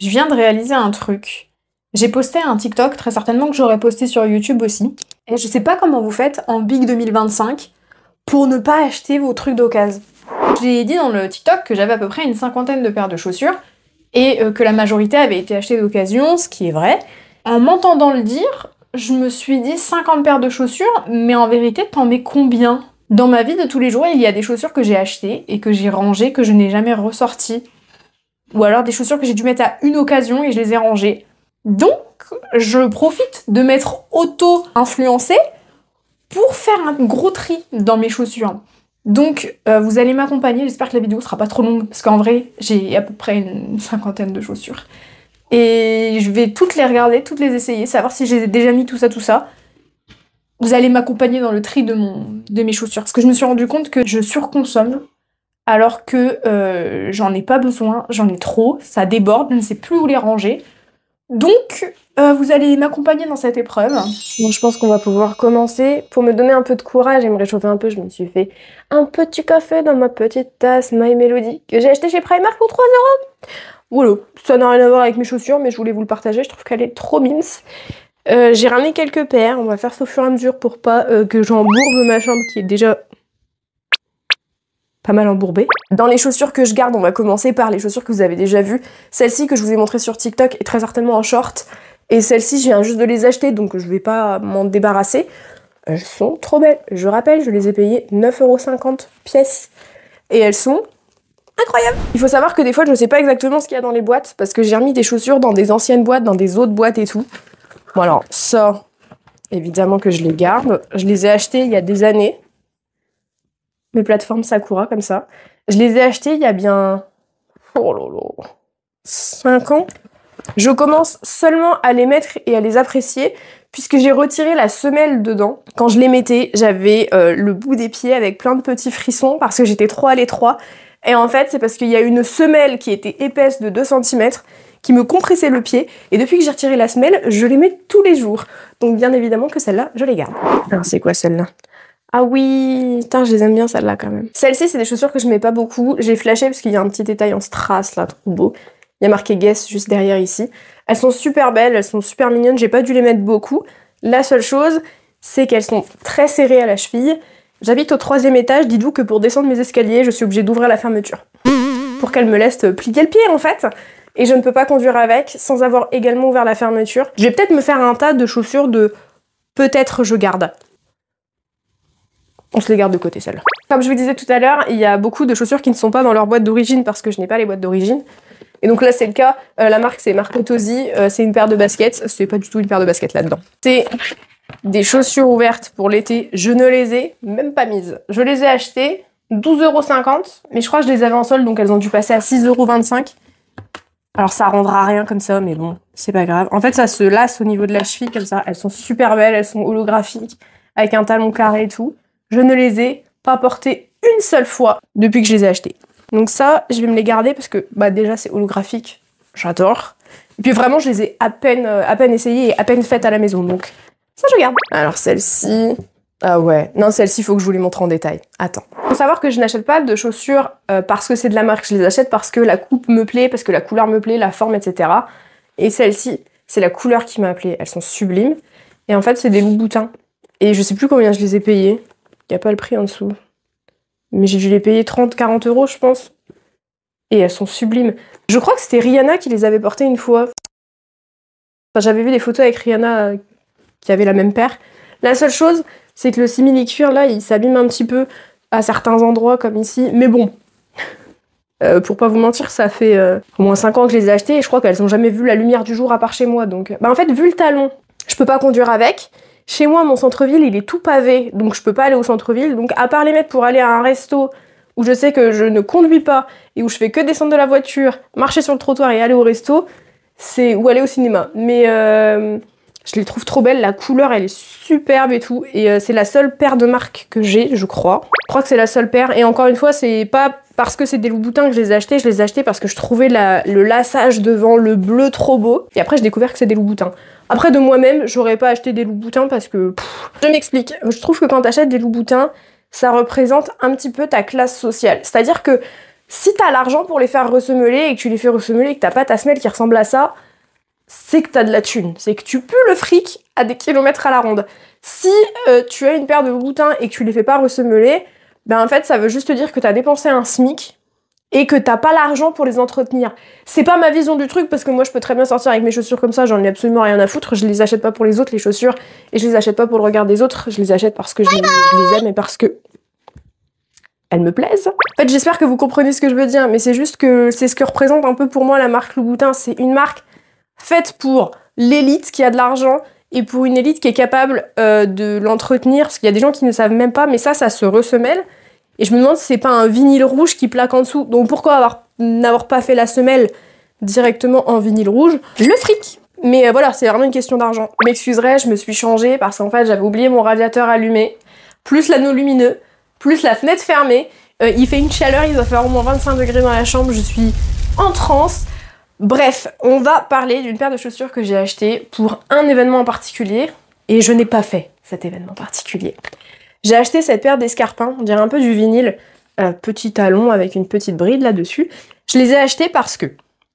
Je viens de réaliser un truc. J'ai posté un TikTok, très certainement que j'aurais posté sur YouTube aussi. Et je sais pas comment vous faites en Big 2025 pour ne pas acheter vos trucs d'occasion. J'ai dit dans le TikTok que j'avais à peu près une cinquantaine de paires de chaussures et que la majorité avait été achetée d'occasion, ce qui est vrai. En m'entendant le dire, je me suis dit 50 paires de chaussures, mais en vérité, t'en mets combien? Dans ma vie de tous les jours, il y a des chaussures que j'ai achetées et que j'ai rangées, que je n'ai jamais ressorties. Ou alors des chaussures que j'ai dû mettre à une occasion et je les ai rangées. Donc, je profite de m'être auto-influencée pour faire un gros tri dans mes chaussures. Donc, vous allez m'accompagner, j'espère que la vidéo sera pas trop longue, parce qu'en vrai, j'ai à peu près une cinquantaine de chaussures. Et je vais toutes les regarder, toutes les essayer, savoir si j'ai déjà mis tout ça. Vous allez m'accompagner dans le tri de mes chaussures, parce que je me suis rendu compte que je surconsomme, alors que j'en ai pas besoin, j'en ai trop, ça déborde, je ne sais plus où les ranger. Donc, vous allez m'accompagner dans cette épreuve. Bon, je pense qu'on va pouvoir commencer. Pour me donner un peu de courage et me réchauffer un peu, je me suis fait un petit café dans ma petite tasse My Melody que j'ai acheté chez Primark pour 3 €. Voilà, ça n'a rien à voir avec mes chaussures, mais je voulais vous le partager, je trouve qu'elle est trop mimes. J'ai ramené quelques paires, on va faire ça au fur et à mesure pour pas que j'embourbe ma chambre qui est déjà pas mal embourbée. Dans les chaussures que je garde, on va commencer par les chaussures que vous avez déjà vues. Celle-ci que je vous ai montrée sur TikTok est très certainement en short. Et celle-ci, je viens juste de les acheter, donc je vais pas m'en débarrasser. Elles sont trop belles. Je rappelle, je les ai payées 9,50 € pièce. Et elles sont incroyables. Il faut savoir que des fois, je ne sais pas exactement ce qu'il y a dans les boîtes, parce que j'ai remis des chaussures dans des anciennes boîtes, dans des autres boîtes et tout. Bon alors, ça, évidemment que je les garde. Je les ai achetées il y a des années. Mes plateformes Sakura, comme ça. Je les ai achetées il y a bien... Oh là là... 5 ans. Je commence seulement à les mettre et à les apprécier puisque j'ai retiré la semelle dedans. Quand je les mettais, j'avais le bout des pieds avec plein de petits frissons parce que j'étais trop à l'étroit. Et en fait, c'est parce qu'il y a une semelle qui était épaisse de 2 cm qui me compressait le pied. Et depuis que j'ai retiré la semelle, je les mets tous les jours. Donc bien évidemment que celle-là, je les garde. Alors c'est quoi celle-là? Ah oui, putain, je les aime bien celles-là quand même. Celles-ci, c'est des chaussures que je mets pas beaucoup. J'ai flashé parce qu'il y a un petit détail en strass là, trop beau. Il y a marqué Guess juste derrière ici. Elles sont super belles, elles sont super mignonnes, j'ai pas dû les mettre beaucoup. La seule chose, c'est qu'elles sont très serrées à la cheville. J'habite au 3e étage, dites-vous que pour descendre mes escaliers, je suis obligée d'ouvrir la fermeture. Pour qu'elle me laisse plier le pied en fait. Et je ne peux pas conduire avec sans avoir également ouvert la fermeture. Je vais peut-être me faire un tas de chaussures de peut-être je garde. On se les garde de côté celles-là. Comme je vous disais tout à l'heure, il y a beaucoup de chaussures qui ne sont pas dans leur boîte d'origine parce que je n'ai pas les boîtes d'origine. Et donc là c'est le cas, la marque c'est Marco Tosi, c'est une paire de baskets, c'est pas du tout une paire de baskets là-dedans. C'est des chaussures ouvertes pour l'été, je ne les ai même pas mises. Je les ai achetées 12,50 €, mais je crois que je les avais en solde donc elles ont dû passer à 6,25 €. Alors ça rendra rien comme ça, mais bon, c'est pas grave. En fait ça se lasse au niveau de la cheville comme ça, elles sont super belles, elles sont holographiques, avec un talon carré et tout. Je ne les ai pas portées une seule fois depuis que je les ai achetées. Donc ça, je vais me les garder parce que bah déjà c'est holographique, j'adore. Et puis vraiment, je les ai à peine essayées et à peine faites à la maison, donc ça je garde. Alors celle-ci, ah ouais, non celle-ci, il faut que je vous les montre en détail. Attends. Faut savoir que je n'achète pas de chaussures parce que c'est de la marque, je les achète parce que la coupe me plaît, parce que la couleur me plaît, la forme, etc. Et celle-ci, c'est la couleur qui m'a appelée, elles sont sublimes. Et en fait, c'est des Louboutins. Et je sais plus combien je les ai payées. Il n'y a pas le prix en dessous. Mais j'ai dû les payer 30-40 € je pense. Et elles sont sublimes. Je crois que c'était Rihanna qui les avait portées une fois. Enfin, j'avais vu des photos avec Rihanna qui avait la même paire. La seule chose, c'est que le simili-cuir là, il s'abîme un petit peu à certains endroits comme ici. Mais bon, pour pas vous mentir, ça fait au moins 5 ans que je les ai achetées et je crois qu'elles n'ont jamais vu la lumière du jour à part chez moi. Donc, bah en fait, vu le talon, je peux pas conduire avec. Chez moi, mon centre-ville, il est tout pavé, donc je peux pas aller au centre-ville. Donc à part les mettre pour aller à un resto où je sais que je ne conduis pas et où je fais que descendre de la voiture, marcher sur le trottoir et aller au resto, ou aller au cinéma. Mais je les trouve trop belles, la couleur elle est superbe et tout. Et c'est la seule paire de marque que j'ai, je crois. Je crois que c'est la seule paire. Et encore une fois, c'est pas parce que c'est des Louboutins que je les ai achetés parce que je trouvais le lassage devant le bleu trop beau. Et après j'ai découvert que c'est des Louboutins. Après, de moi-même, j'aurais pas acheté des Louboutins parce que... Je m'explique. Je trouve que quand t'achètes des Louboutins, ça représente un petit peu ta classe sociale. C'est-à-dire que Si t'as l'argent pour les faire ressemeler et que tu les fais ressemeler et que t'as pas ta semelle qui ressemble à ça, c'est que t'as de la thune. C'est que tu pues le fric à des kilomètres à la ronde. Si tu as une paire de boutins et que tu les fais pas ressemeler, ben en fait ça veut juste dire que t'as dépensé un SMIC et que t'as pas l'argent pour les entretenir. C'est pas ma vision du truc parce que moi je peux très bien sortir avec mes chaussures comme ça, j'en ai absolument rien à foutre, je les achète pas pour les autres les chaussures et je les achète pas pour le regard des autres, je les achète parce que je les aime et parce que elles me plaisent. En fait j'espère que vous comprenez ce que je veux dire, mais c'est juste que c'est ce que représente un peu pour moi la marque Louboutin, c'est une marque faite pour l'élite qui a de l'argent et pour une élite qui est capable de l'entretenir, parce qu'il y a des gens qui ne savent même pas, mais ça se ressemelle. Et je me demande si c'est pas un vinyle rouge qui plaque en dessous. Donc pourquoi n'avoir pas fait la semelle directement en vinyle rouge? Le fric. Mais voilà, c'est vraiment une question d'argent. Vous m'excuserez, je me suis changée parce qu'en fait j'avais oublié mon radiateur allumé, plus l'anneau lumineux, plus la fenêtre fermée. Il fait une chaleur, il va faire au moins 25 degrés dans la chambre, je suis en transe. Bref, on va parler d'une paire de chaussures que j'ai achetée pour un événement en particulier. Et je n'ai pas fait cet événement particulier. J'ai acheté cette paire d'escarpins, on dirait un peu du vinyle, petit talon avec une petite bride là-dessus. Je les ai achetés parce que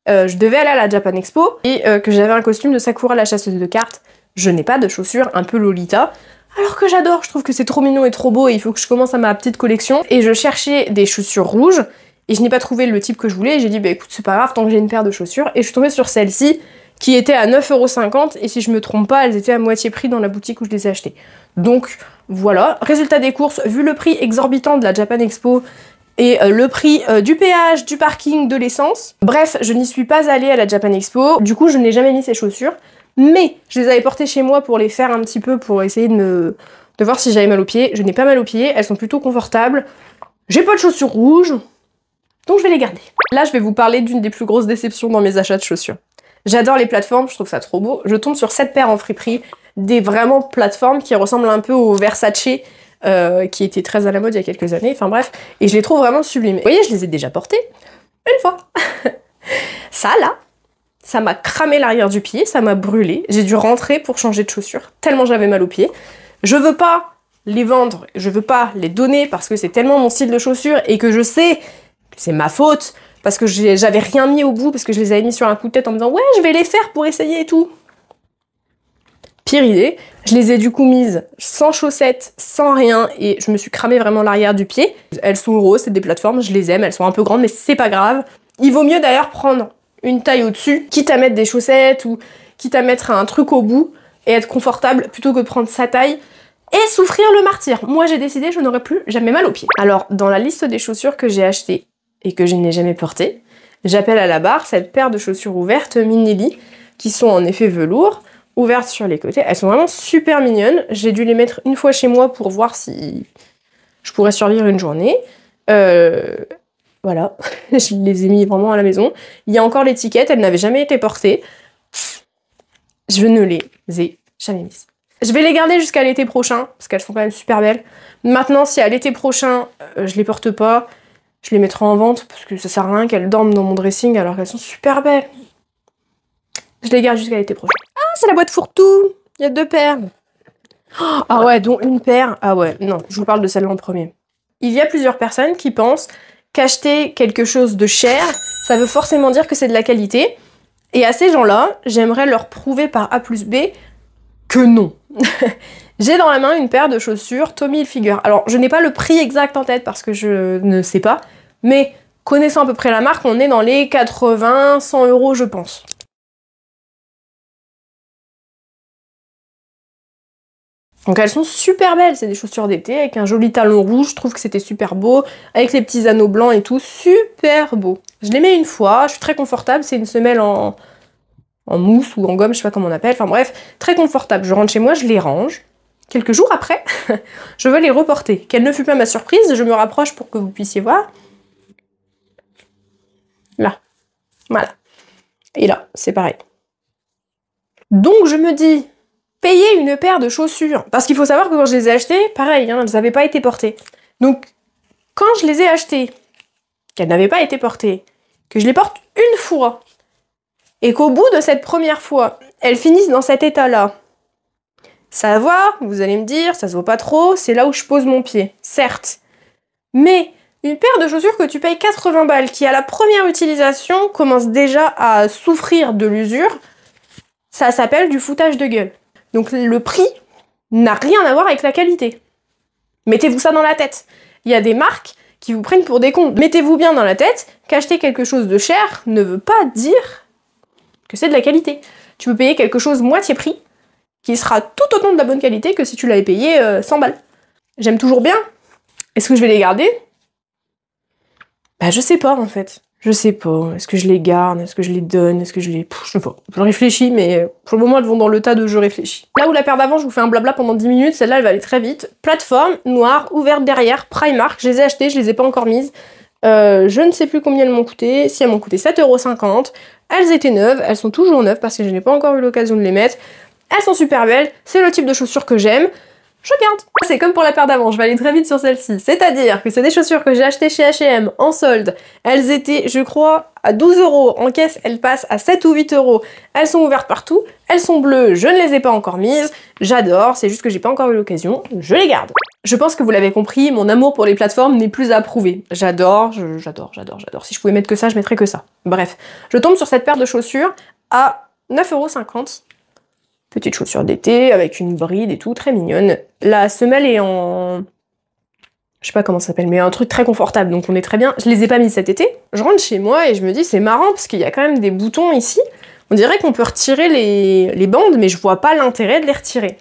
je devais aller à la Japan Expo et que j'avais un costume de Sakura la chasseuse de cartes. Je n'ai pas de chaussures un peu Lolita, alors que j'adore, je trouve que c'est trop mignon et trop beau et il faut que je commence à ma petite collection. Et je cherchais des chaussures rouges et je n'ai pas trouvé le type que je voulais et j'ai dit bah écoute c'est pas grave tant que j'ai une paire de chaussures et je suis tombée sur celle-ci qui était à 9,50 € et si je me trompe pas elles étaient à moitié prix dans la boutique où je les ai achetées. Donc voilà, résultat des courses, vu le prix exorbitant de la Japan Expo et le prix du péage, du parking, de l'essence. Bref, je n'y suis pas allée à la Japan Expo, du coup je n'ai jamais mis ces chaussures, mais je les avais portées chez moi pour les faire un petit peu, pour essayer de voir si j'avais mal aux pieds. Je n'ai pas mal aux pieds, elles sont plutôt confortables. J'ai pas de chaussures rouges, donc je vais les garder. Là je vais vous parler d'une des plus grosses déceptions dans mes achats de chaussures. J'adore les plateformes, je trouve ça trop beau. Je tombe sur cette paire en friperie, des vraiment plateformes qui ressemblent un peu au Versace, qui était très à la mode il y a quelques années, enfin bref, et je les trouve vraiment sublimes. Vous voyez, je les ai déjà portées une fois. Ça là, ça m'a cramé l'arrière du pied, ça m'a brûlé, j'ai dû rentrer pour changer de chaussures, tellement j'avais mal aux pieds. Je veux pas les vendre, je veux pas les donner parce que c'est tellement mon style de chaussures et que je sais que c'est ma faute, parce que j'avais rien mis au bout, parce que je les avais mis sur un coup de tête en me disant ouais je vais les faire pour essayer et tout. Pire idée, je les ai du coup mises sans chaussettes, sans rien, et je me suis cramé vraiment l'arrière du pied. Elles sont roses, c'est des plateformes, je les aime, elles sont un peu grandes, mais c'est pas grave. Il vaut mieux d'ailleurs prendre une taille au-dessus, quitte à mettre des chaussettes, ou quitte à mettre un truc au bout, et être confortable, plutôt que de prendre sa taille, et souffrir le martyre. Moi j'ai décidé, je n'aurai plus jamais mal aux pieds. Alors, dans la liste des chaussures que j'ai achetées, et que je n'ai jamais portées, j'appelle à la barre cette paire de chaussures ouvertes Minelli, qui sont en effet velours, ouvertes sur les côtés. Elles sont vraiment super mignonnes. J'ai dû les mettre une fois chez moi pour voir si je pourrais survivre une journée. Voilà, je les ai mis vraiment à la maison. Il y a encore l'étiquette, elles n'avaient jamais été portées. Je ne les ai jamais mises. Je vais les garder jusqu'à l'été prochain, parce qu'elles sont quand même super belles. Maintenant, si à l'été prochain, je les porte pas, je les mettrai en vente, parce que ça sert à rien qu'elles dorment dans mon dressing alors qu'elles sont super belles. Je les garde jusqu'à l'été prochain. Ah, c'est la boîte fourre-tout. Il y a 2 paires. Ah ouais, dont une paire. Ah ouais, non, je vous parle de celle-là en premier. Il y a plusieurs personnes qui pensent qu'acheter quelque chose de cher, ça veut forcément dire que c'est de la qualité. Et à ces gens-là, j'aimerais leur prouver par A plus B que non. J'ai dans la main une paire de chaussures Tommy Hilfiger. Alors, je n'ai pas le prix exact en tête parce que je ne sais pas, mais connaissant à peu près la marque, on est dans les 80-100 € je pense. Donc elles sont super belles, c'est des chaussures d'été avec un joli talon rouge, je trouve que c'était super beau, avec les petits anneaux blancs et tout, super beau. Je les mets une fois, je suis très confortable, c'est une semelle en mousse ou en gomme, je sais pas comment on appelle, enfin bref, très confortable. Je rentre chez moi, je les range. Quelques jours après, je veux les reporter. Quelle ne fut pas ma surprise, je me rapproche pour que vous puissiez voir. Là, voilà. Et là, c'est pareil. Donc je me dis, payer une paire de chaussures, parce qu'il faut savoir que quand je les ai achetées, pareil, hein, elles n'avaient pas été portées. Donc, quand je les ai achetées, qu'elles n'avaient pas été portées, que je les porte une fois, et qu'au bout de cette première fois, elles finissent dans cet état-là, ça va, vous allez me dire, ça se voit pas trop, c'est là où je pose mon pied, certes. Mais Une paire de chaussures que tu payes 80 balles, qui à la première utilisation commence déjà à souffrir de l'usure, ça s'appelle du foutage de gueule. Donc le prix n'a rien à voir avec la qualité. Mettez-vous ça dans la tête. Il y a des marques qui vous prennent pour des cons. Mettez-vous bien dans la tête qu'acheter quelque chose de cher ne veut pas dire que c'est de la qualité. Tu peux payer quelque chose moitié prix, qui sera tout autant de la bonne qualité que si tu l'avais payé 100 balles. J'aime toujours bien. Est-ce que je vais les garder? Bah je sais pas en fait. Je sais pas. Est-ce que je les garde? Est-ce que je les donne? Est-ce que je les... je sais pas. Je réfléchis, mais pour le moment elles vont dans le tas de je réfléchis. Là où la paire d'avant je vous fais un blabla pendant 10 minutes, celle-là elle va aller très vite. Plateforme, noire, ouverte derrière, Primark. Je les ai achetées, je les ai pas encore mises. Je ne sais plus combien elles m'ont coûté. Si elles m'ont coûté 7,50 €. Elles étaient neuves, elles sont toujours neuves parce que je n'ai pas encore eu l'occasion de les mettre. Elles sont super belles, c'est le type de chaussures que j'aime. Je garde. C'est comme pour la paire d'avant, je vais aller très vite sur celle-ci. C'est-à-dire que c'est des chaussures que j'ai achetées chez H&M en solde. Elles étaient, je crois, à 12 €. En caisse, elles passent à 7 ou 8 €. Elles sont ouvertes partout. Elles sont bleues, je ne les ai pas encore mises. J'adore, c'est juste que j'ai pas encore eu l'occasion. Je les garde. Je pense que vous l'avez compris, mon amour pour les plateformes n'est plus à prouver. J'adore. Si je pouvais mettre que ça, je mettrais que ça. Bref, je tombe sur cette paire de chaussures à 9,50 €. Petite chaussure d'été, avec une bride et tout, très mignonne. La semelle est en... je sais pas comment ça s'appelle, mais un truc très confortable, donc on est très bien. Je les ai pas mis cet été. Je rentre chez moi et je me dis, c'est marrant, parce qu'il y a quand même des boutons ici. On dirait qu'on peut retirer les bandes, mais je vois pas l'intérêt de les retirer.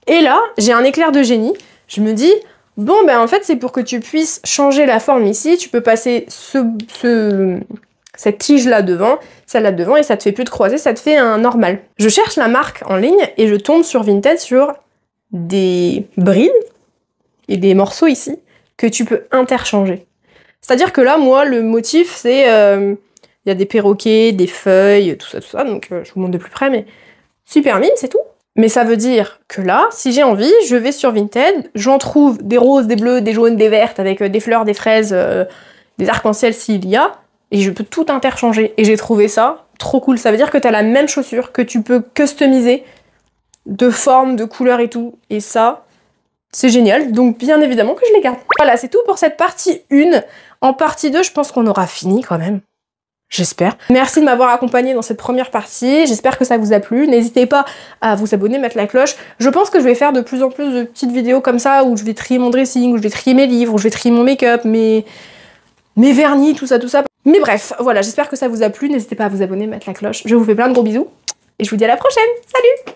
Et là, j'ai un éclair de génie. Je me dis, bon, ben en fait, c'est pour que tu puisses changer la forme ici. Tu peux passer cette tige-là devant, celle-là devant, et ça te fait plus de croisé, ça te fait un normal. Je cherche la marque en ligne et je tombe sur Vinted sur des brides et des morceaux ici que tu peux interchanger. C'est-à-dire que là, moi, le motif, c'est... y a des perroquets, des feuilles, tout ça, donc je vous montre de plus près, mais super mime, c'est tout. Mais ça veut dire que là, si j'ai envie, je vais sur Vinted, j'en trouve des roses, des bleus, des jaunes, des vertes, avec des fleurs, des fraises, des arcs-en-ciel s'il y a, et je peux tout interchanger. Et j'ai trouvé ça trop cool. Ça veut dire que t'as la même chaussure, que tu peux customiser de forme, de couleur et tout. Et ça, c'est génial. Donc bien évidemment que je les garde. Voilà, c'est tout pour cette partie 1. En partie 2, je pense qu'on aura fini quand même. J'espère. Merci de m'avoir accompagné dans cette première partie. J'espère que ça vous a plu. N'hésitez pas à vous abonner, mettre la cloche. Je pense que je vais faire de plus en plus de petites vidéos comme ça où je vais trier mon dressing, où je vais trier mes livres, où je vais trier mon make-up, mes vernis, tout ça. Mais bref, voilà, j'espère que ça vous a plu. N'hésitez pas à vous abonner, mettre la cloche. Je vous fais plein de gros bisous. Et je vous dis à la prochaine. Salut!